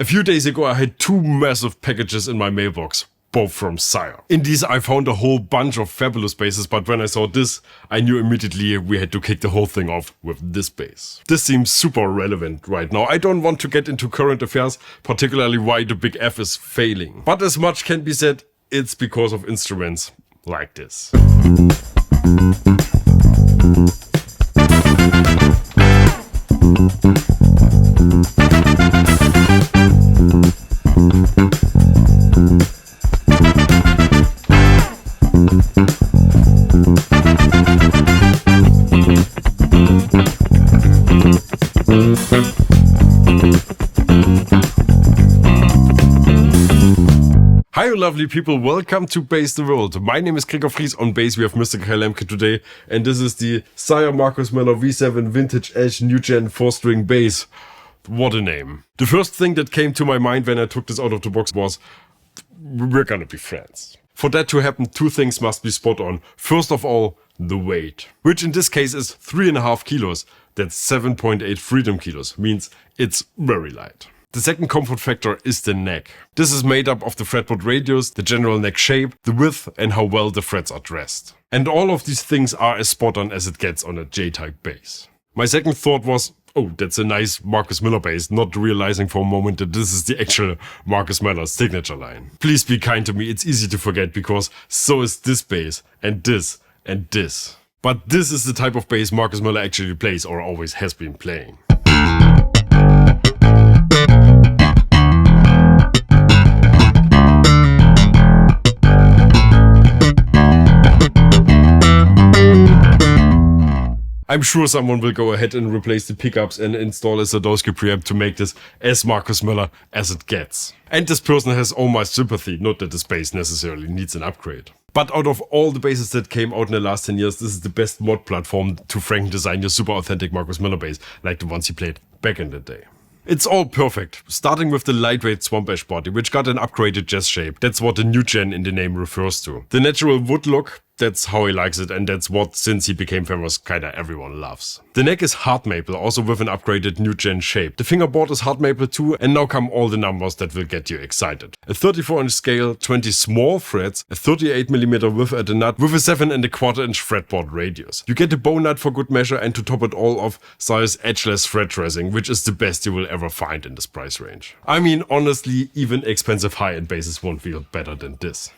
A few days ago I had 2 massive packages in my mailbox, both from Sire. In these I found a whole bunch of fabulous basses, but when I saw this, I knew immediately we had to kick the whole thing off with this bass. This seems super relevant right now. I don't want to get into current affairs, particularly why the big F is failing. But as much can be said, it's because of instruments like this. Hi you lovely people, welcome to Bass the World. My name is Gregor Fries. On bass we have Mr. Kai Lemke today, and this is the Sire Marcus Miller V7 Vintage Edge New Gen 4-string bass. What a name. The first thing that came to my mind when I took this out of the box was, we're gonna be friends. For that to happen, 2 things must be spot on. First of all, the weight, which in this case is 3.5 kilos. That's 7.8 freedom kilos, means it's very light. The second comfort factor is the neck. This is made up of the fretboard radius, the general neck shape, the width, and how well the frets are dressed. And all of these things are as spot on as it gets on a J-type bass. My second thought was, oh, that's a nice Marcus Miller bass, not realizing for a moment that this is the actual Marcus Miller signature line. Please be kind to me, it's easy to forget because so is this bass, and this, and this. But this is the type of bass Marcus Miller actually plays or always has been playing. I'm sure someone will go ahead and replace the pickups and install a Sadowski preamp to make this as Marcus Miller as it gets. And this person has all my sympathy, not that this bass necessarily needs an upgrade. But out of all the basses that came out in the last 10 years, this is the best mod platform to frank design your super authentic Marcus Miller bass, like the ones he played back in the day. It's all perfect, starting with the lightweight swamp ash body, which got an upgraded jazz shape. That's what the new gen in the name refers to. The natural wood look, that's how he likes it, and that's what, since he became famous, kinda everyone loves. The neck is hard maple, also with an upgraded new gen shape. The fingerboard is hard maple too, and now come all the numbers that will get you excited. A 34-inch scale, 20 small frets, a 38mm width at the nut, with a 7.25-inch fretboard radius. You get a bow nut for good measure, and to top it all off, Sire's edgeless fret dressing, which is the best you will ever find in this price range. I mean, honestly, even expensive high-end basses won't feel better than this.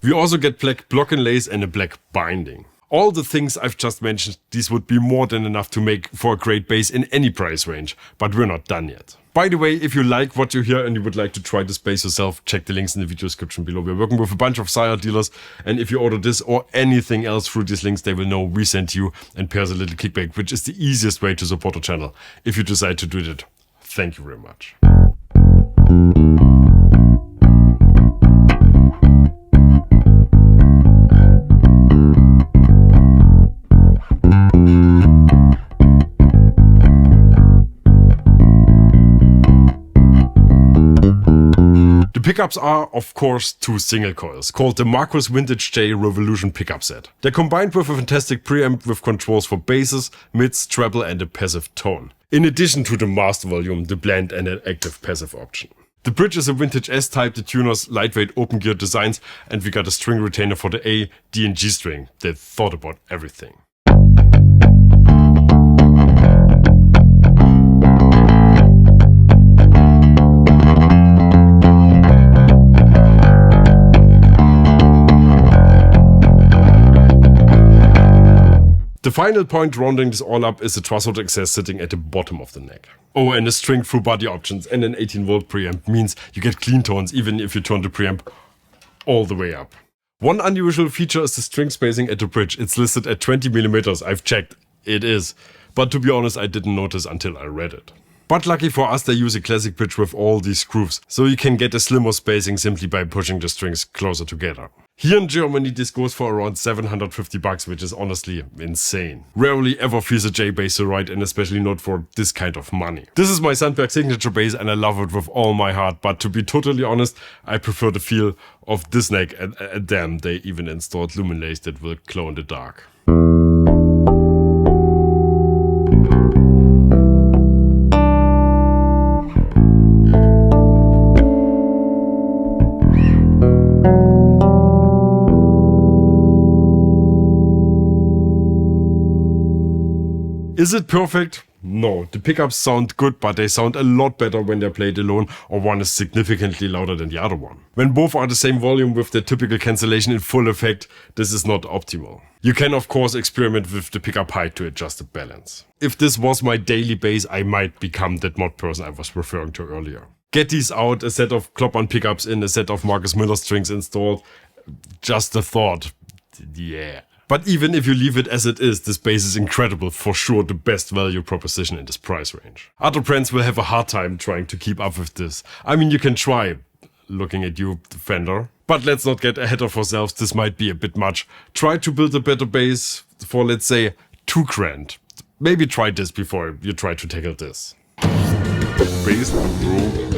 We also get black block and lace and a black binding. All the things I've just mentioned, these would be more than enough to make for a great bass in any price range, but we're not done yet. By the way, if you like what you hear and you would like to try this bass yourself, check the links in the video description below. We're working with a bunch of Sire dealers, and if you order this or anything else through these links, they will know we sent you and pay us a little kickback, which is the easiest way to support the channel. If you decide to do that, thank you very much. The pickups are, of course, 2 single coils, called the Marcus Vintage J Revolution pickup set. They're combined with a fantastic preamp with controls for basses, mids, treble and a passive tone. In addition to the master volume, the blend and an active passive option. The bridge is a vintage S-type, the tuner's lightweight open gear designs, and we got a string retainer for the A, D and G string. They thought about everything. The final point rounding this all up is the truss access sitting at the bottom of the neck. Oh, and a string through body options and an 18-volt preamp means you get clean tones even if you turn the preamp all the way up. One unusual feature is the string spacing at the bridge. It's listed at 20mm. I've checked. It is. But to be honest, I didn't notice until I read it. But lucky for us, they use a classic bridge with all these grooves, so you can get a slimmer spacing simply by pushing the strings closer together. Here in Germany, this goes for around 750 bucks, which is honestly insane. Rarely ever feels a J-bass so right, and especially not for this kind of money. This is my Sandberg signature bass and I love it with all my heart, but to be totally honest, I prefer the feel of this neck, and damn, they even installed luminlace that will glow in the dark. Is it perfect? No, the pickups sound good, but they sound a lot better when they're played alone or one is significantly louder than the other one. When both are the same volume with the typical cancellation in full effect, this is not optimal. You can of course experiment with the pickup height to adjust the balance. If this was my daily bass, I might become that mod person I was referring to earlier. Get these out, a set of Kloppan pickups in, a set of Marcus Miller strings installed. Just a thought. Yeah. But even if you leave it as it is, this bass is incredible, for sure the best value proposition in this price range. Other brands will have a hard time trying to keep up with this. I mean, you can try, looking at you, Fender. But let's not get ahead of ourselves, this might be a bit much. Try to build a better bass for, let's say, $2,000. Maybe try this before you try to tackle this. BassTheWorld.com